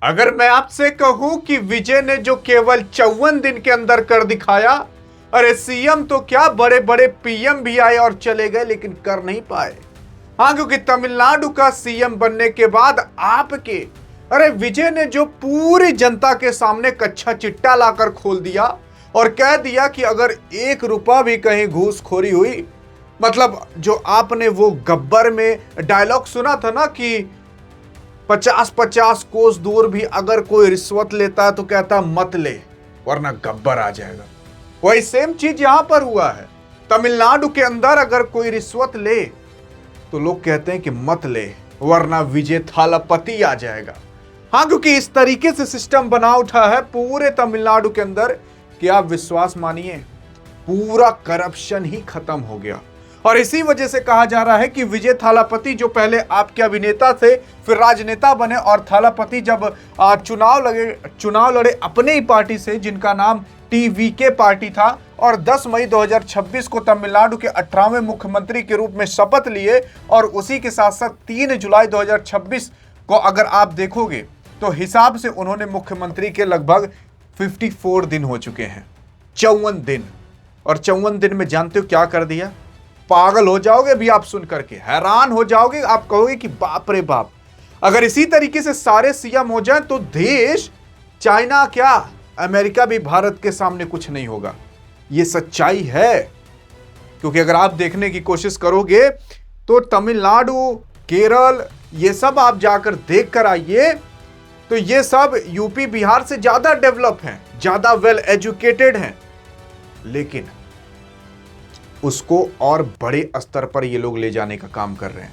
अगर मैं आपसे कहूं कि विजय ने जो केवल 54 दिन के अंदर कर दिखाया, अरे सीएम तो क्या, बड़े बड़े पीएम भी आए और चले गए लेकिन कर नहीं पाए। हाँ, क्योंकि तमिलनाडु का सीएम बनने के बाद आपके, अरे विजय ने जो पूरी जनता के सामने कच्चा चिट्टा लाकर खोल दिया और कह दिया कि अगर 1 रुपया भी कहीं घूसखोरी हुई, मतलब जो आपने वो गब्बर में डायलॉग सुना था ना कि 50-50 कोस दूर भी अगर कोई रिश्वत लेता है तो कहता मत ले वरना गब्बर आ जाएगा। वही सेम चीज यहां पर हुआ है। तमिलनाडु के अंदर अगर कोई रिश्वत ले तो लोग कहते हैं कि मत ले वरना विजय थालापति आ जाएगा। हाँ, क्योंकि इस तरीके से सिस्टम बना उठा है पूरे तमिलनाडु के अंदर कि आप विश्वास मानिए पूरा करप्शन ही खत्म हो गया। और इसी वजह से कहा जा रहा है कि विजय थालापति जो पहले आपके अभिनेता थे फिर राजनेता बने और थालापति जब चुनाव लड़े अपने ही पार्टी से जिनका नाम टीवीके पार्टी था और 10 मई 2026 को तमिलनाडु के 18वें मुख्यमंत्री के रूप में शपथ लिए और उसी के साथ साथ 3 जुलाई 2026 को अगर आप देखोगे तो हिसाब से उन्होंने मुख्यमंत्री के लगभग 54 दिन हो चुके हैं, 54 दिन। और 54 दिन में जानते हो क्या कर दिया? पागल हो जाओगे भी आप सुन करके, हैरान हो जाओगे। आप कहोगे कि बाप रे बाप, अगर इसी तरीके से सारे सीएम हो जाएं तो देश, चाइना क्या, अमेरिका भी भारत के सामने कुछ नहीं होगा। ये सच्चाई है। क्योंकि अगर आप देखने की कोशिश करोगे तो तमिलनाडु, केरल, ये सब आप जाकर देख कर आइए तो ये सब यूपी बिहार से ज्यादा डेवलप हैं, ज्यादा वेल एजुकेटेड हैं, लेकिन उसको और बड़े स्तर पर ये लोग ले जाने का काम कर रहे हैं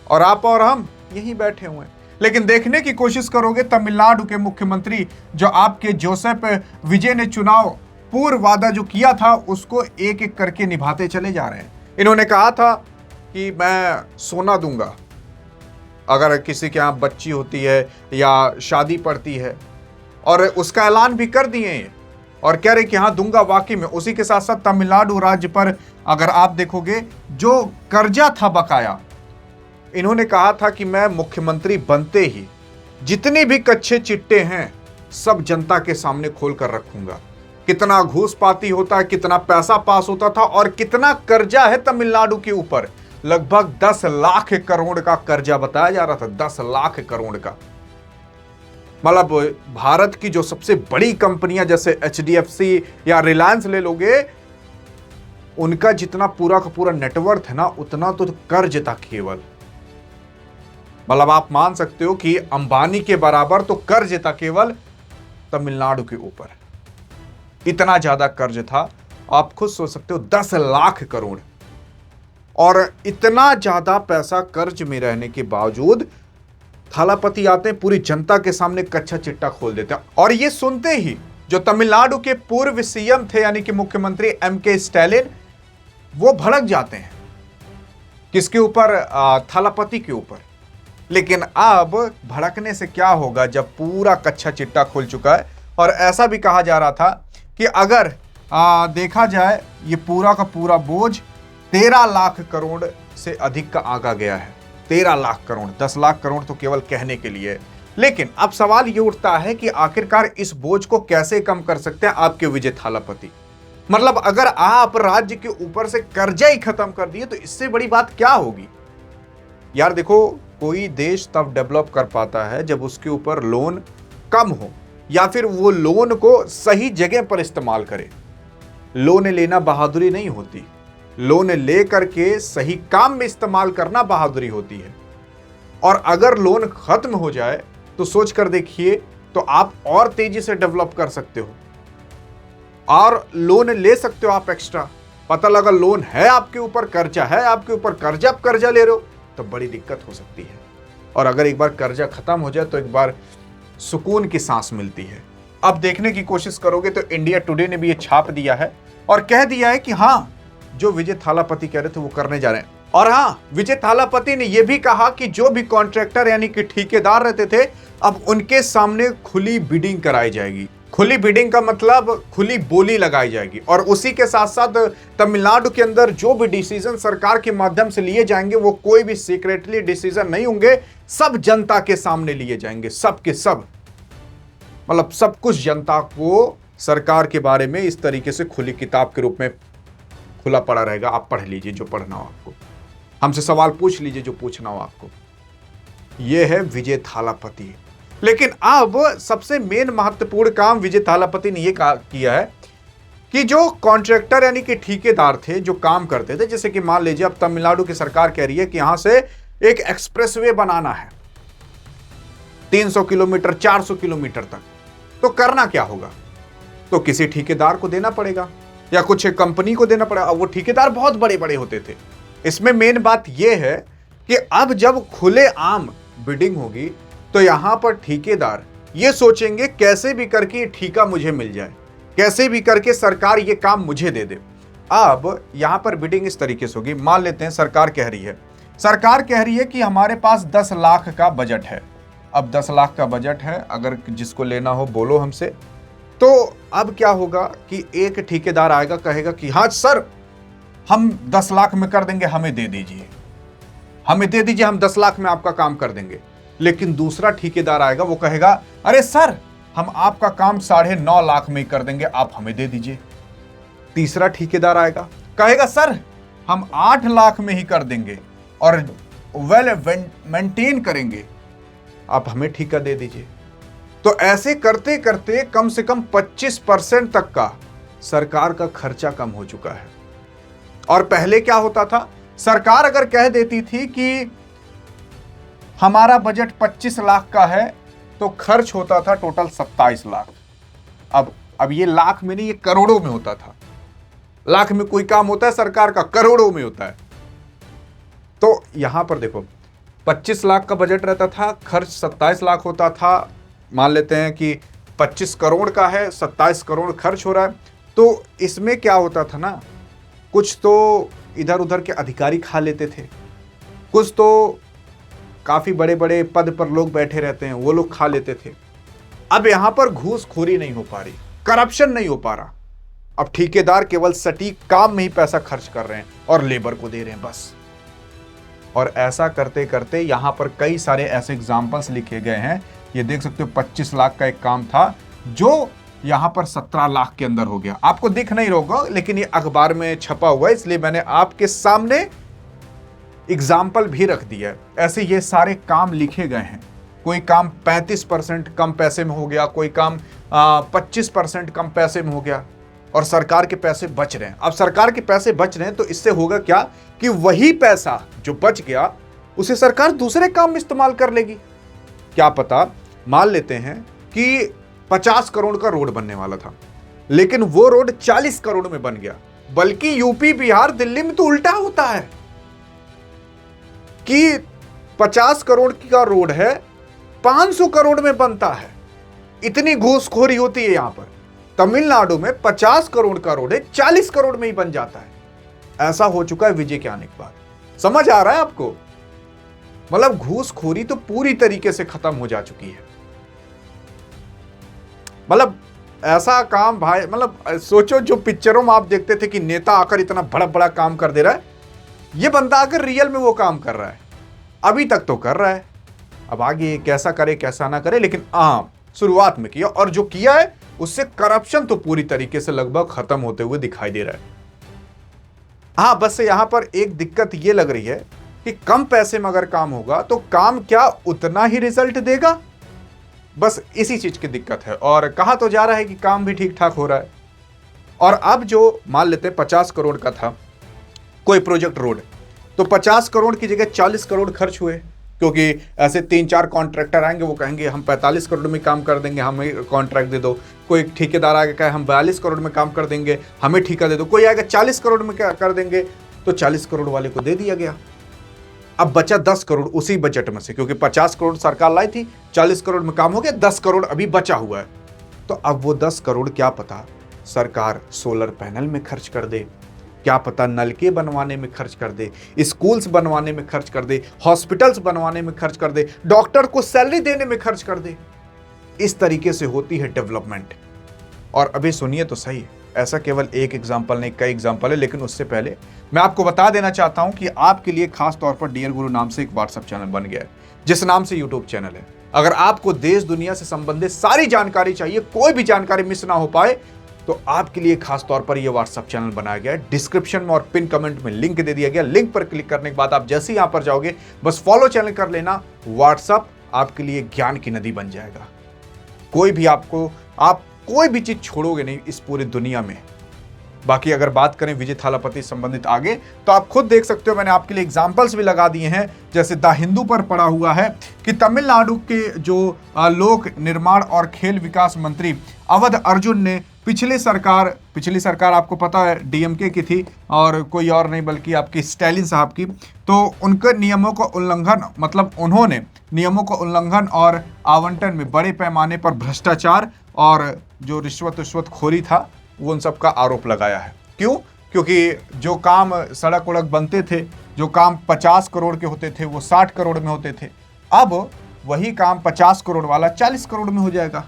और आप और हम यहीं बैठे हुए हैं। लेकिन देखने की कोशिश करोगे तमिलनाडु के मुख्यमंत्री जो आपके जोसेफ विजय ने चुनाव पूर्व वादा जो किया था उसको एक एक करके निभाते चले जा रहे हैं। इन्होंने कहा था कि मैं सोना दूंगा अगर किसी के यहाँ बच्ची होती है या शादी पड़ती है, और उसका ऐलान भी कर दिए हैं और कह रहे कि हाँ दूंगा वाकई में। उसी के साथ साथ तमिलनाडु राज्य पर अगर आप देखोगे जो कर्जा था बकाया, इन्होंने कहा था कि मैं मुख्यमंत्री बनते ही जितने भी कच्चे चिट्टे हैं सब जनता के सामने खोल कर रखूंगा। कितना घूस पाती होता है, कितना पैसा पास होता था और कितना कर्जा है तमिलनाडु के ऊपर। लगभग 10 लाख करोड़ का कर्जा बताया जा रहा था, 10 लाख करोड़ का। मतलब भारत की जो सबसे बड़ी कंपनियां जैसे एचडीएफसी या रिलायंस ले लोगे, उनका जितना पूरा का पूरा नेटवर्थ है ना, उतना तो कर्ज था केवल। मतलब आप मान सकते हो कि अंबानी के बराबर तो कर्ज था केवल तमिलनाडु के ऊपर। इतना ज्यादा कर्ज था, आप खुद सोच सकते हो, 10 लाख करोड़। और इतना ज्यादा पैसा कर्ज में रहने के बावजूद थालापति आते हैं, पूरी जनता के सामने कच्चा चिट्टा खोल देते हैं। और ये सुनते ही जो तमिलनाडु के पूर्व सीएम थे यानी कि मुख्यमंत्री एमके स्टालिन, वो भड़क जाते हैं। किसके ऊपर? थालापति के ऊपर। लेकिन अब भड़कने से क्या होगा जब पूरा कच्चा चिट्टा खुल चुका है। और ऐसा भी कहा जा रहा था कि अगर देखा जाए ये पूरा का पूरा बोझ 13 लाख करोड़ से अधिक का आंका गया है। 13 लाख करोड़, 10 लाख करोड़ तो केवल कहने के लिए। लेकिन अब सवाल ये उठता है कि आखिरकार इस बोझ को कैसे कम कर सकते हैं आपके विजय थालापति। मतलब अगर आप राज्य के ऊपर से कर्जा ही खत्म कर दिए तो इससे बड़ी बात क्या होगी यार। देखो, कोई देश तब डेवलप कर पाता है जब उसके ऊपर लोन कम हो या फिर वो लोन को सही जगह पर इस्तेमाल करे। लोन लेना बहादुरी नहीं होती, लोन ले करके सही काम में इस्तेमाल करना बहादुरी होती है। और अगर लोन खत्म हो जाए तो सोच कर देखिए, तो आप और तेजी से डेवलप कर सकते हो और लोन ले सकते हो आप एक्स्ट्रा। पता लगा लोन है आपके ऊपर, कर्जा है आपके ऊपर, कर्जा ले रहे हो तो बड़ी दिक्कत हो सकती है। और अगर एक बार कर्जा खत्म हो जाए तो एक बार सुकून की सांस मिलती है। अब देखने की कोशिश करोगे तो इंडिया टुडे ने भी ये छाप दिया है और कह दिया है कि हाँ, जो विजय थालापति कह रहे थे वो करने जा रहे हैं। और हाँ, विजय थालापति ने यह भी कहा कि जो भी कॉन्ट्रैक्टर यानी कि ठेकेदार रहते थे, अब उनके सामने खुली बिडिंग कराई जाएगी। खुली बिडिंग का मतलब खुली बोली लगाई जाएगी। और उसी के साथ साथ तमिलनाडु के अंदर जो भी डिसीजन सरकार के माध्यम से लिए जाएंगे वो कोई भी सीक्रेटली डिसीजन नहीं होंगे, सब जनता के सामने लिए जाएंगे, सब के सब। मतलब सब कुछ जनता को सरकार के बारे में इस तरीके से खुली किताब के रूप में खुला पड़ा रहेगा। आप पढ़ लीजिए जो पढ़ना हो आपको, हमसे सवाल पूछ लीजिए जो पूछना हो आपको। यह है विजय थालापति। लेकिन अब सबसे मेन महत्वपूर्ण काम विजय थालापति ने यह किया है कि जो कॉन्ट्रैक्टर यानी कि ठेकेदार थे जो काम करते थे, जैसे कि मान लीजिए अब तमिलनाडु की सरकार कह रही है कि यहां से एक एक्सप्रेसवे बनाना है 300 किलोमीटर 400 किलोमीटर तक, तो करना क्या होगा? तो किसी ठेकेदार को देना पड़ेगा या कुछ कंपनी को देना पड़ेगा। अब वो ठेकेदार बहुत बड़े बड़े होते थे। इसमें मेन बात यह है कि अब जब खुले आम बिडिंग होगी तो यहां पर ठेकेदार ये सोचेंगे कैसे भी करके ये ठेका मुझे मिल जाए, कैसे भी करके सरकार ये काम मुझे दे दे। अब यहां पर बिडिंग इस तरीके से होगी। मान लेते हैं सरकार कह रही है कि हमारे पास 10 लाख का बजट है। अब 10 लाख का बजट है, अगर जिसको लेना हो बोलो हमसे। तो अब क्या होगा कि एक ठेकेदार आएगा, कहेगा कि हाँ सर हम 10 लाख में कर देंगे, हमें दे दीजिए, हम 10 लाख में आपका काम कर देंगे। लेकिन दूसरा ठेकेदार आएगा, वो कहेगा अरे सर हम आपका काम 9.5 लाख में ही कर देंगे, आप हमें दे दीजिए। तीसरा ठेकेदार आएगा, कहेगा सर हम 8 लाख में ही कर देंगे और वेल मेंटेन करेंगे, आप हमें ठेका दे दीजिए। तो ऐसे करते करते कम से कम 25% तक का सरकार का खर्चा कम हो चुका है। और पहले क्या होता था, सरकार अगर कह देती थी कि हमारा बजट 25 लाख का है तो खर्च होता था टोटल 27 लाख। अब ये लाख में नहीं, ये करोड़ों में होता था। लाख में कोई काम होता है सरकार का, करोड़ों में होता है। तो यहां पर देखो 25 लाख का बजट रहता था, खर्च 27 लाख होता था। मान लेते हैं कि 25 करोड़ का है, 27 करोड़ खर्च हो रहा है। तो इसमें क्या होता था ना, कुछ तो इधर उधर के अधिकारी खा लेते थे, कुछ तो काफी बड़े बड़े पद पर लोग बैठे रहते हैं वो लोग खा लेते थे। अब यहां पर घूसखोरी नहीं हो पा रही, करप्शन नहीं हो पा रहा। अब ठेकेदार केवल सटीक काम में ही पैसा खर्च कर रहे हैं और लेबर को दे रहे हैं बस। और ऐसा करते करते यहां पर कई सारे ऐसे एग्जाम्पल्स लिखे गए हैं। ये देख सकते हो 25 लाख का एक काम था जो यहां पर 17 लाख के अंदर हो गया। आपको दिख नहीं होगा लेकिन ये अखबार में छपा हुआ है, इसलिए मैंने आपके सामने एग्जाम्पल भी रख दिया है। ऐसे ये सारे काम लिखे गए हैं। कोई काम 35% कम पैसे में हो गया, कोई काम 25% कम पैसे में हो गया और सरकार के पैसे बच रहे हैं। अब सरकार के पैसे बच रहे हैं तो इससे होगा क्या कि वही पैसा जो बच गया उसे सरकार दूसरे काम में इस्तेमाल कर लेगी। क्या पता, मान लेते हैं कि 50 करोड़ का रोड बनने वाला था लेकिन वो रोड 40 करोड़ में बन गया। बल्कि यूपी बिहार दिल्ली में तो उल्टा होता है कि 50 करोड़ का रोड है 500 करोड़ में बनता है। इतनी घूसखोरी होती है यहां पर। तमिलनाडु में 50 करोड़ का रोड है 40 करोड़ में ही बन जाता है। ऐसा हो चुका है विजय के आने के बाद। समझ आ रहा है आपको? मतलब घूसखोरी तो पूरी तरीके से खत्म हो जा चुकी है। मतलब ऐसा काम भाई, मतलब सोचो जो पिक्चरों में आप देखते थे कि नेता आकर इतना बड़ा बड़ा काम कर दे रहा है, ये बंदा आकर रियल में वो काम कर रहा है। अभी तक तो कर रहा है, अब आगे कैसा करे कैसा ना करे, लेकिन शुरुआत में किया और जो किया है उससे करप्शन तो पूरी तरीके से लगभग खत्म होते हुए दिखाई दे रहा है। हाँ, बस यहां पर एक दिक्कत ये लग रही है कि कम पैसे में अगर काम होगा तो काम क्या उतना ही रिजल्ट देगा, बस इसी चीज की दिक्कत है। और कहा तो जा रहा है कि काम भी ठीक ठाक हो रहा है। और अब जो मान लेते हैं 50 करोड़ का था कोई प्रोजेक्ट रोड, तो 50 करोड़ की जगह 40 करोड़ खर्च हुए, क्योंकि ऐसे 3-4 कॉन्ट्रैक्टर आएंगे, वो कहेंगे हम 45 करोड़ में काम कर देंगे, हमें कॉन्ट्रैक्ट दे दो। कोई ठेकेदार आगे कहे हम 42 करोड़ में काम कर देंगे, हमें ठेका दे दो। कोई आएगा 40 करोड़ में कर देंगे, तो 40 करोड़ वाले को दे दिया गया। अब बचा 10 करोड़ उसी बजट में से, क्योंकि 50 करोड़ सरकार लाई थी, 40 करोड़ में काम हो गया, 10 करोड़ अभी बचा हुआ है। तो अब वो 10 करोड़ क्या पता सरकार सोलर पैनल में खर्च कर दे, क्या पता नलके बनवाने में खर्च कर दे, स्कूल्स बनवाने में खर्च कर दे, हॉस्पिटल्स बनवाने में खर्च कर दे, डॉक्टर को सैलरी देने में खर्च कर दे। इस तरीके से होती है डेवलपमेंट। और अभी सुनिए तो सही, ऐसा केवल एक एग्जाम्पल नहीं, कई एग्जाम्पल है। लेकिन उससे पहले मैं आपको बता देना चाहता हूं कि आपके लिए खास तौर पर डियर गुरु नाम से एक व्हाट्सएप चैनल बन गया है, जिस नाम से यूट्यूब चैनल है। अगर आपको देश दुनिया से संबंधित सारी जानकारी चाहिए, कोई भी जानकारी मिस ना हो पाए, तो आपके लिए खास तौर पर यह व्हाट्सएप चैनल बनाया गया है। डिस्क्रिप्शन में और पिन कमेंट में लिंक दे दिया गया। लिंक पर क्लिक करने के बाद आप जैसे ही यहां पर जाओगे, बस फॉलो चैनल कर लेना। व्हाट्सएप आपके लिए ज्ञान की नदी बन जाएगा। आप कोई भी चीज छोड़ोगे नहीं इस पूरी दुनिया में। बाकी अगर बात करें विजय थालापति संबंधित आगे, तो आप खुद देख सकते हो, मैंने आपके लिए एग्जांपल्स भी लगा दिए हैं। जैसे द हिंदू पर पड़ा हुआ है कि तमिलनाडु के जो लोक निर्माण और खेल विकास मंत्री अवध अर्जुन ने पिछली सरकार आपको पता है डीएमके की थी, और कोई और नहीं बल्कि आपकी स्टैलिन साहब की। तो उनके नियमों का उल्लंघन, मतलब उन्होंने नियमों का उल्लंघन और आवंटन में बड़े पैमाने पर भ्रष्टाचार और जो रिश्वतखोरी था, वो उन सब का आरोप लगाया है। क्यों? क्योंकि जो काम सड़क उड़क बनते थे, जो काम 50 करोड़ के होते थे, वो 60 करोड़ में होते थे। अब वही काम 50 करोड़ वाला 40 करोड़ में हो जाएगा।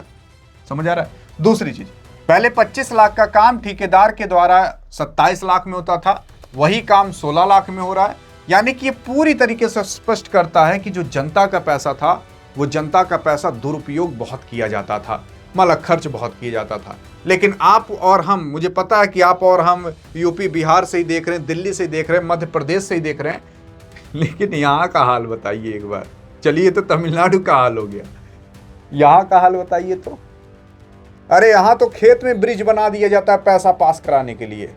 समझ आ रहा है? दूसरी चीज, पहले 25 लाख का काम ठेकेदार के द्वारा 27 लाख में होता था, वही काम 16 लाख में हो रहा है। यानी कि ये पूरी तरीके से स्पष्ट करता है कि जो जनता का पैसा था, वो जनता का पैसा दुरुपयोग बहुत किया जाता था, मतलब खर्च बहुत किया जाता था। लेकिन आप और हम, मुझे पता है कि आप और हम यूपी बिहार से ही देख रहे हैं, दिल्ली से ही देख रहे हैं, मध्य प्रदेश से ही देख रहे हैं, लेकिन यहाँ का हाल बताइए एक बार। चलिए तो तमिलनाडु का हाल हो गया, यहाँ का हाल बताइए तो। अरे यहाँ तो खेत में ब्रिज बना दिया जाता है पैसा पास कराने के लिए।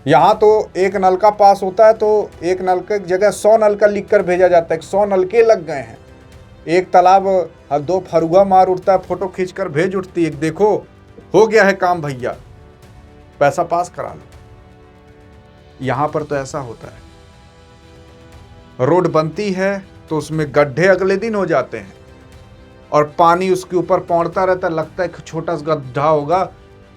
यहाँ तो एक नलका पास होता है तो एक नलके की जगह 100 नलका लिख कर भेजा जाता है। 100 नलके लग गए हैं। एक तालाब 2 फरुआ मार उठता है, फोटो खींचकर भेज उठती है, देखो हो गया है काम भैया, पैसा पास करा लो। यहां पर तो ऐसा होता है, रोड बनती है तो उसमें गड्ढे अगले दिन हो जाते हैं और पानी उसके ऊपर पौड़ता रहता है। लगता है कि छोटा सा गड्ढा होगा,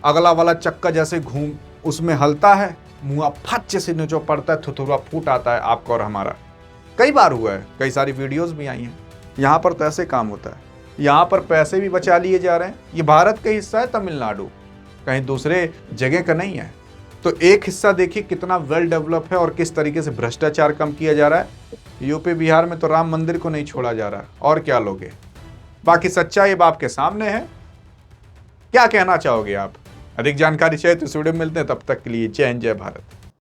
अगला वाला चक्का जैसे घूम उसमें हलता है, मुंह फट से नीचे पड़ता है, थुथुरा फूट आता है आपका और हमारा। कई बार हुआ है, कई सारी वीडियोस भी आई हैं। यहाँ पर तो ऐसे काम होता है। यहाँ पर पैसे भी बचा लिए जा रहे हैं। ये भारत का हिस्सा है तमिलनाडु, कहीं दूसरे जगह का नहीं है। तो एक हिस्सा देखिए कितना वेल डेवलप है और किस तरीके से भ्रष्टाचार कम किया जा रहा है। यूपी बिहार में तो राम मंदिर को नहीं छोड़ा जा रहा, और क्या लोगे। बाकी सच्चाई अब आपके सामने है। क्या कहना चाहोगे आप? अधिक जानकारी चाहिए तो इस वीडियो में मिलते हैं। तब तक के लिए जय हिंद, जय भारत।